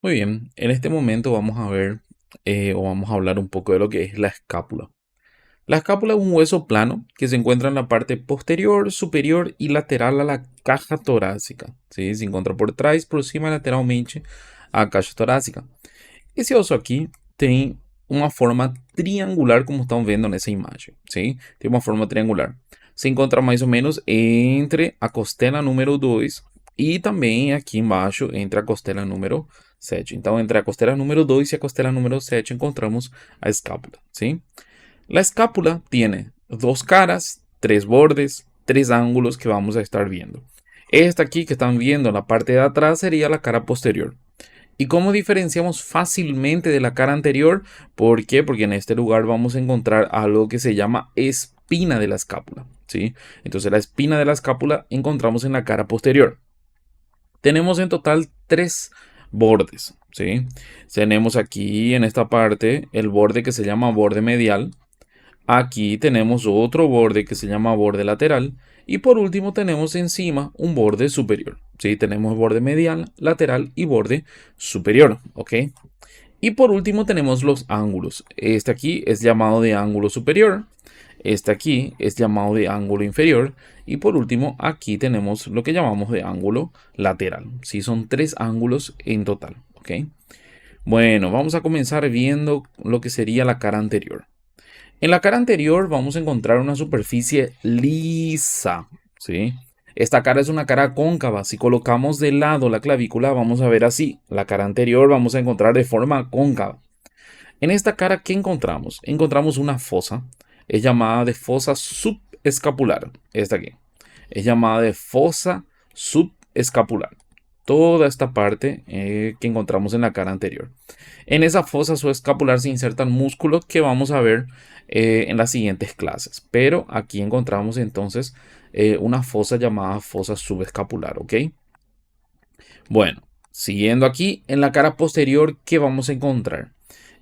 Muy bien, en este momento vamos a ver o vamos a hablar un poco de lo que es la escápula. La escápula es un hueso plano que se encuentra en la parte posterior, superior y lateral a la caja torácica. ¿Sí? Se encuentra por trás, por cima, lateralmente a caixa torácica. Esse osso aqui tem uma forma triangular, como estão vendo nessa imagem. ¿Sí? Tem uma forma triangular. Se encontra mais ou menos entre a costela número 2 e também aqui embaixo entre a costela número 7. Então, entre a costela número 2 e a costela número 7 encontramos a escápula. ¿Sí? La escápula tiene dos caras, tres bordes, tres ángulos que vamos a estar viendo. Esta aquí que están viendo en la parte de atrás sería la cara posterior. ¿Y cómo diferenciamos fácilmente de la cara anterior? ¿Por qué? Porque en este lugar vamos a encontrar algo que se llama espina de la escápula. ¿Sí? Entonces la espina de la escápula encontramos en la cara posterior. Tenemos en total tres bordes. ¿Sí? Tenemos aquí en esta parte el borde que se llama borde medial. Aquí tenemos otro borde que se llama borde lateral. Y por último tenemos encima un borde superior. ¿Sí? Tenemos borde medial, lateral y borde superior. ¿Ok? Y por último tenemos los ángulos. Este aquí es llamado de ángulo superior. Este aquí es llamado de ángulo inferior. Y por último aquí tenemos lo que llamamos de ángulo lateral. ¿Sí? Son tres ángulos en total. ¿Ok? Bueno, vamos a comenzar viendo lo que sería la cara anterior. En la cara anterior vamos a encontrar una superficie lisa, ¿sí? Esta cara es una cara cóncava. Si colocamos de lado la clavícula, vamos a ver así. La cara anterior vamos a encontrar de forma cóncava. En esta cara, ¿qué encontramos? Encontramos una fosa. Es llamada de fosa subescapular. Esta aquí. Es llamada de fosa subescapular. Toda esta parte que encontramos en la cara anterior. En esa fosa subescapular se insertan músculos que vamos a ver en las siguientes clases. Pero aquí encontramos entonces una fosa llamada fosa subescapular, ¿ok? Bueno, siguiendo aquí, en la cara posterior, ¿qué vamos a encontrar?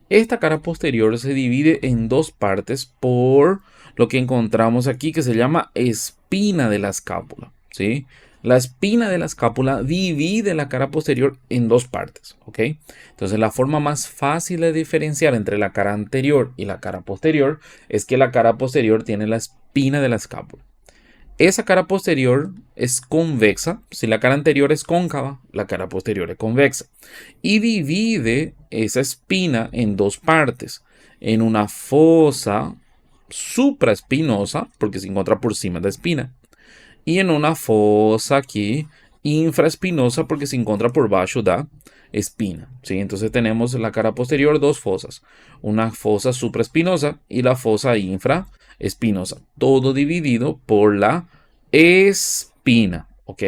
Esta cara posterior se divide en dos partes por lo que encontramos aquí que se llama espina de la escápula, ¿sí? La espina de la escápula divide la cara posterior en dos partes, ¿ok? Entonces la forma más fácil de diferenciar entre la cara anterior y la cara posterior es que la cara posterior tiene la espina de la escápula. Esa cara posterior es convexa. Si la cara anterior es cóncava, la cara posterior es convexa. Y divide esa espina en dos partes. En una fosa supraespinosa, porque se encuentra por encima de la espina. Y en una fosa aquí infraespinosa, porque se encuentra por baixo da espina. ¿Sí? Entonces tenemos en la cara posterior dos fosas. Una fosa supraespinosa y la fosa infraespinosa. Todo dividido por la espina. ¿Ok?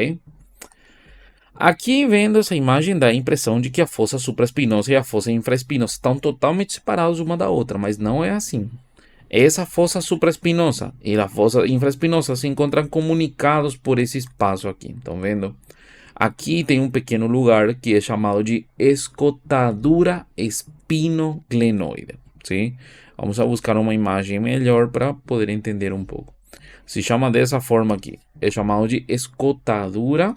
Aqui vendo essa imagem dá a impressão de que a fossa supraespinosa e a fossa infraespinosa estão totalmente separadas uma da outra, mas não é assim. Essa fossa supraespinosa e a fossa infraespinosa se encontram comunicados por esse espaço aqui. Estão vendo? Aqui tem um pequeno lugar que é chamado de escotadura espinoglenoide. ¿Sí? Vamos a buscar uma imagem melhor para poder entender um pouco. Se chama dessa forma aqui. É chamado de escotadura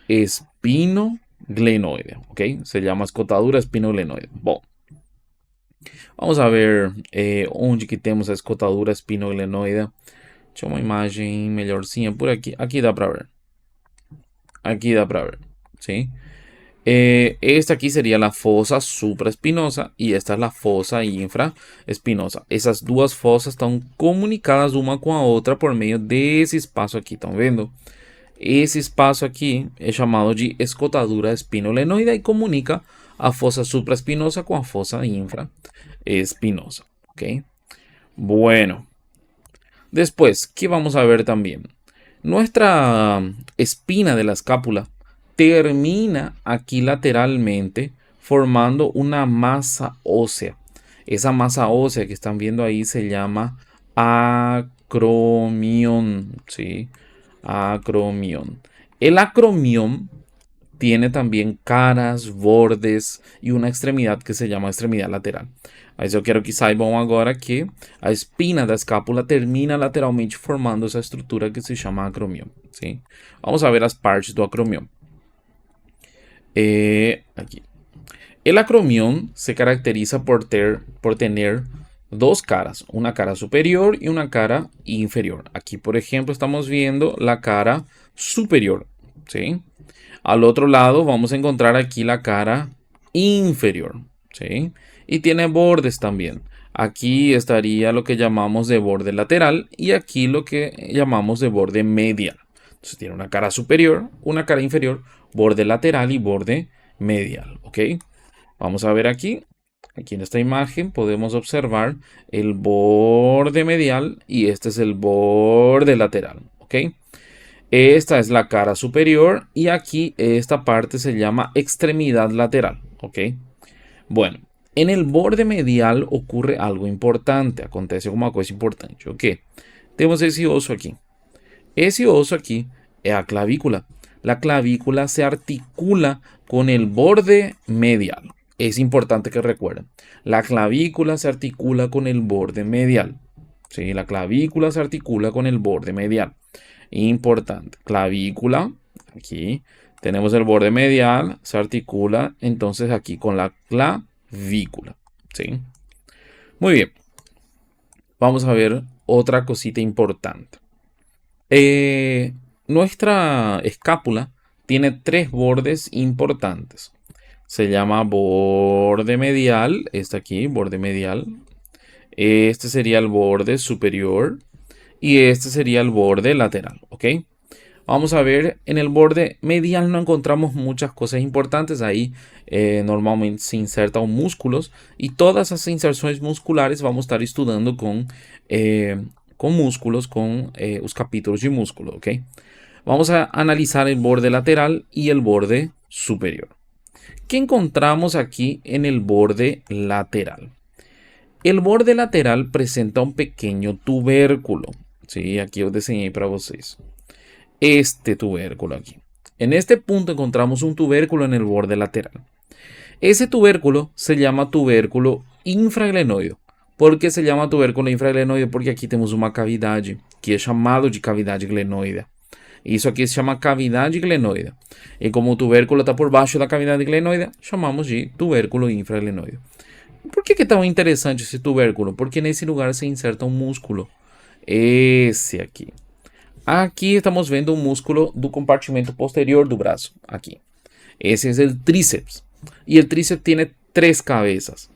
espinoglenoide. ¿Ok? Se llama escotadura espinoglenoide. Bom, vamos a ver onde que temos a escotadura espinoglenoide. Deixa uma imagem melhorzinha por aqui. Aqui dá para ver. Aquí da para ver. ¿Sí? Esta aquí sería la fosa supraespinosa y esta es la fosa infraespinosa. Essas duas fossas estão comunicadas uma com a outra por meio desse espaço aqui. Estão vendo? Esse espaço aqui é chamado de escotadura espinoglenoide e comunica a fosa supraespinosa com a fosa infraespinosa. ¿Ok? Bueno. Después, ¿qué vamos a ver también? Nuestra espina de la escápula termina aquí lateralmente formando una masa ósea. Esa masa ósea que están viendo ahí se llama acromión, ¿sí? Acromión. El acromión tiene también caras, bordes e uma extremidade que se llama extremidade lateral. Mas eu quero que saibam agora que a espina da escápula termina lateralmente formando essa estrutura que se chama acromion. ¿Sí? Vamos a ver as partes do acromion. Aqui. El acromión se caracteriza por tener dos caras, una cara superior y una cara inferior. Aquí, por ejemplo, estamos viendo la cara superior, ¿sí? Al otro lado vamos a encontrar aquí la cara inferior, ¿sí? Y tiene bordes también. Aquí estaría lo que llamamos de borde lateral y aquí lo que llamamos de borde medial. Entonces tiene una cara superior, una cara inferior, borde lateral y borde medial, ¿ok? Vamos a ver aquí. Aquí en esta imagen podemos observar el borde medial y este es el borde lateral, ¿ok? Esta es la cara superior y aquí esta parte se llama extremidad lateral, ¿ok? Bueno, en el borde medial ocurre algo importante, acontece como algo importante, ¿ok? Tenemos ese oso aquí. Ese oso aquí es la clavícula. La clavícula se articula con el borde medial. Es importante que recuerden. La clavícula se articula con el borde medial. ¿Sí? La clavícula se articula con el borde medial. Importante. Clavícula. Aquí tenemos el borde medial. Se articula entonces aquí con la clavícula. ¿Sí? Muy bien. Vamos a ver otra cosita importante. Nuestra escápula tiene tres bordes importantes. Se llama borde medial, este aquí, borde medial. Este sería el borde superior y este sería el borde lateral, ¿ok? Vamos a ver, en el borde medial no encontramos muchas cosas importantes. Ahí normalmente se insertan músculos y todas esas inserciones musculares vamos a estar estudiando con músculos, con los capítulos de músculo, ¿ok? Vamos a analizar el borde lateral y el borde superior. ¿Qué encontramos aquí en el borde lateral? El borde lateral presenta un pequeño tubérculo. Sí, aquí os diseñé para ustedes. Este tubérculo aquí. En este punto encontramos un tubérculo en el borde lateral. Ese tubérculo se llama tubérculo infraglenoide. ¿Por qué se llama tubérculo infraglenoide? Porque aquí tenemos una cavidade, que es llamado de cavidade glenoide. Isso aqui se chama cavidade glenoide. E como o tubérculo está por baixo da cavidade glenoide, chamamos de tubérculo infraglenoide. Por que é tão interessante esse tubérculo? Porque nesse lugar se inserta um músculo. Esse aqui. Aqui estamos vendo um músculo do compartimento posterior do braço. Aqui. Esse é o tríceps. E o tríceps tem três cabeças.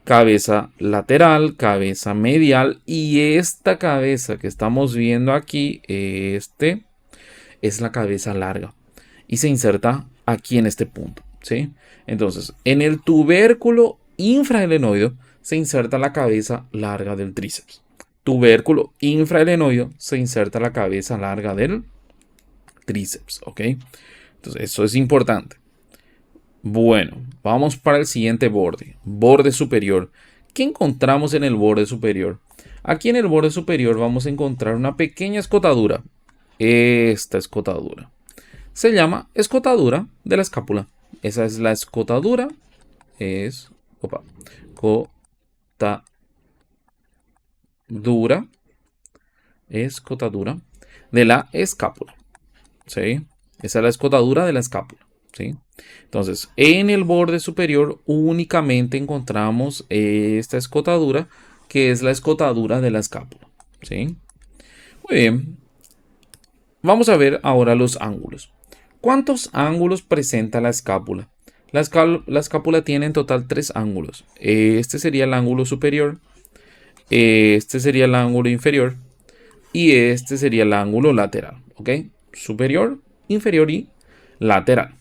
Cabeza lateral, cabeza medial y esta cabeza que estamos viendo aquí, es la cabeza larga y se inserta aquí en este punto, ¿sí? Entonces, en el tubérculo infraglenoide se inserta la cabeza larga del tríceps. Tubérculo infraglenoide se inserta la cabeza larga del tríceps, ¿ok? Entonces, eso es importante. Bueno, vamos para el siguiente borde, borde superior. ¿Qué encontramos en el borde superior? Aquí en el borde superior vamos a encontrar una pequeña escotadura. Esta escotadura se llama escotadura de la escápula. Esa es la escotadura. Escotadura de la escápula. ¿Sí? Esa es la escotadura de la escápula. ¿Sí? Entonces, en el borde superior únicamente encontramos esta escotadura, que es la escotadura de la escápula. ¿Sí? Muy bien. Vamos a ver ahora los ángulos. ¿Cuántos ángulos presenta la escápula? La escápula tiene en total 3 ángulos. Este sería el ángulo superior, este sería el ángulo inferior y este sería el ángulo lateral. ¿Ok? Superior, inferior y lateral.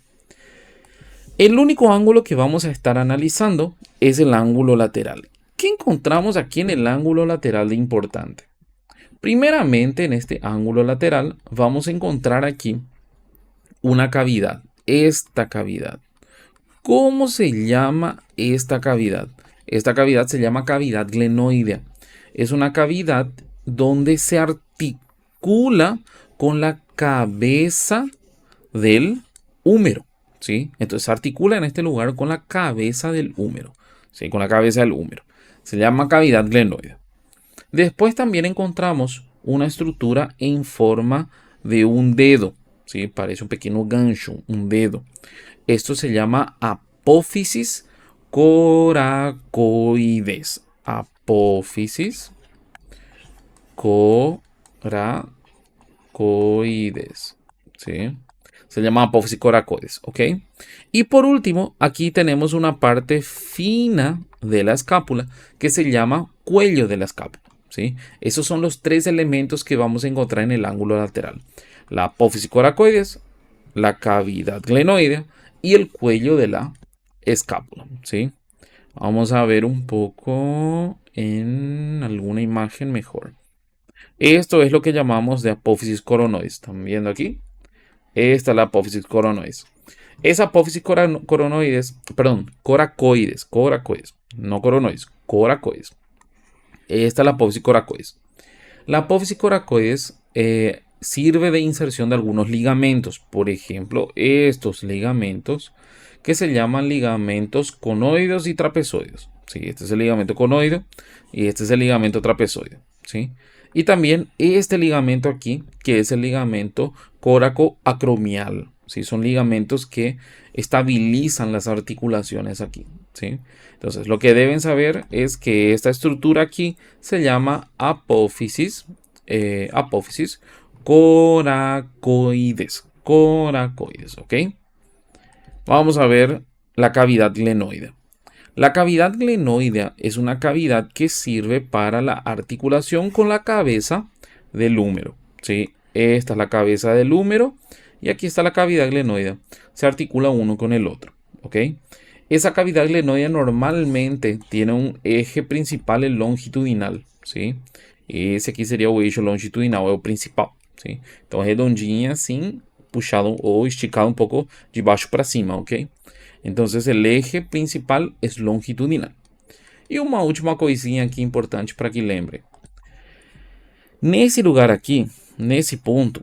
El único ángulo que vamos a estar analizando es el ángulo lateral. ¿Qué encontramos aquí en el ángulo lateral de importante? Primeramente, en este ángulo lateral vamos a encontrar aquí una cavidad. Esta cavidad. ¿Cómo se llama esta cavidad? Esta cavidad se llama cavidad glenoidea. Es una cavidad donde se articula con la cabeza del húmero. ¿Sí? Entonces se articula en este lugar con la cabeza del húmero. ¿Sí? Con la cabeza del húmero. Se llama cavidad glenoidea. Después también encontramos una estructura en forma de un dedo. ¿Sí? Parece un pequeño gancho, un dedo. Esto se llama apófisis coracoides. Apófisis coracoides. ¿Sí? Se llama apófisis coracoides, ¿ok? Y por último, aquí tenemos una parte fina de la escápula que se llama cuello de la escápula, ¿sí? Esos son los tres elementos que vamos a encontrar en el ángulo lateral. La apófisis coracoides, la cavidad glenoidea y el cuello de la escápula, ¿sí? Vamos a ver un poco en alguna imagen mejor. Esto es lo que llamamos de apófisis coronoides. ¿Están viendo aquí? Esta es la apófisis coronoides. Esa apófisis coronoides, perdón, coracoides, no coronoides, coracoides. Esta es la apófisis coracoides. La apófisis coracoides sirve de inserción de algunos ligamentos. Por ejemplo, estos ligamentos que se llaman ligamentos conoides y trapezoides. ¿Sí? Este es el ligamento conoide y este es el ligamento trapezoide. ¿Sí? Y también este ligamento aquí, que es el ligamento coracoacromial. ¿Sí? Son ligamentos que estabilizan las articulaciones aquí. ¿Sí? Entonces, lo que deben saber es que esta estructura aquí se llama apófisis, apófisis coracoides. Coracoides, ¿ok? Vamos a ver la cavidad glenoidea. La cavidad glenoidea es una cavidad que sirve para la articulación con la cabeza del húmero. ¿Sí? Esta es la cabeza del húmero y aquí está la cavidad glenoidea. Se articula uno con el otro. ¿Ok? Esa cavidad glenoidea normalmente tiene un eje principal el longitudinal. ¿Sí? Esse aqui seria o eixo longitudinal, é o principal. ¿Sí? Então, redondinha assim, puxado ou esticado um pouco de baixo para cima, ok? Entonces el eje principal es longitudinal. Y una última coisinha aqui importante para que lembre. Nesse lugar aqui, nesse ponto,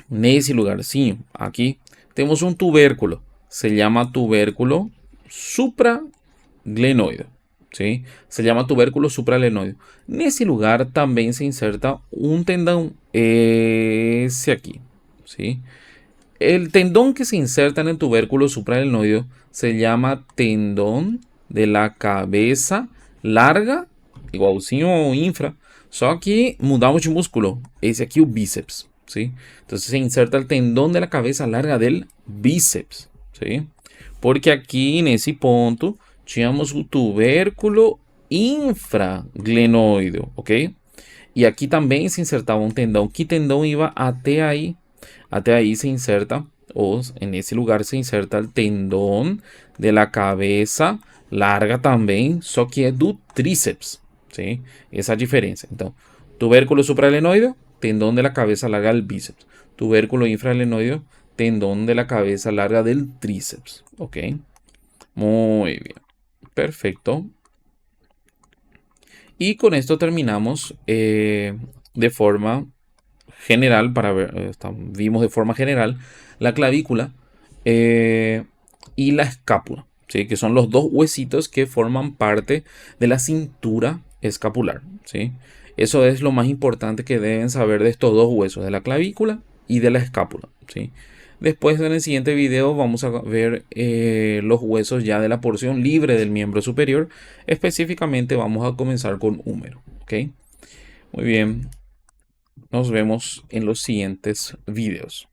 nesse lugarzinho aqui, temos um tubérculo. Se llama tubérculo supraglenoide. ¿Sí? Se llama tubérculo supraglenoide. Nesse lugar también se inserta un tendón. Ese aquí. ¿Sí? El tendón que se inserta en el tubérculo supraglenoideo se llama tendón de la cabeza larga, igualzinho o infra, só que mudamos de músculo. Ese aquí es el bíceps, ¿sí? Entonces se inserta el tendón de la cabeza larga del bíceps, ¿sí? Porque aquí en ese punto teníamos un tubérculo infraglenoideo, ¿ok? Y aquí también se insertaba un tendón. ¿Qué tendón iba hasta ahí? Hasta ahí se inserta, o en ese lugar se inserta el tendón de la cabeza larga también, só que es do tríceps, ¿sí? Esa diferencia. Entonces, tubérculo supraglenoideo, tendón de la cabeza larga del bíceps. Tubérculo infraglenoideo, tendón de la cabeza larga del tríceps, ¿ok? Muy bien. Perfecto. Y con esto terminamos de forma general, para ver, vimos de forma general la clavícula y la escápula, ¿sí? Que son los dos huesitos que forman parte de la cintura escapular, ¿sí? Eso es lo más importante que deben saber de estos dos huesos, de la clavícula y de la escápula, ¿sí? Después, en el siguiente video, vamos a ver los huesos ya de la porción libre del miembro superior. Específicamente vamos a comenzar con húmero, ¿ok? Muy bien. Nos vemos en los siguientes videos.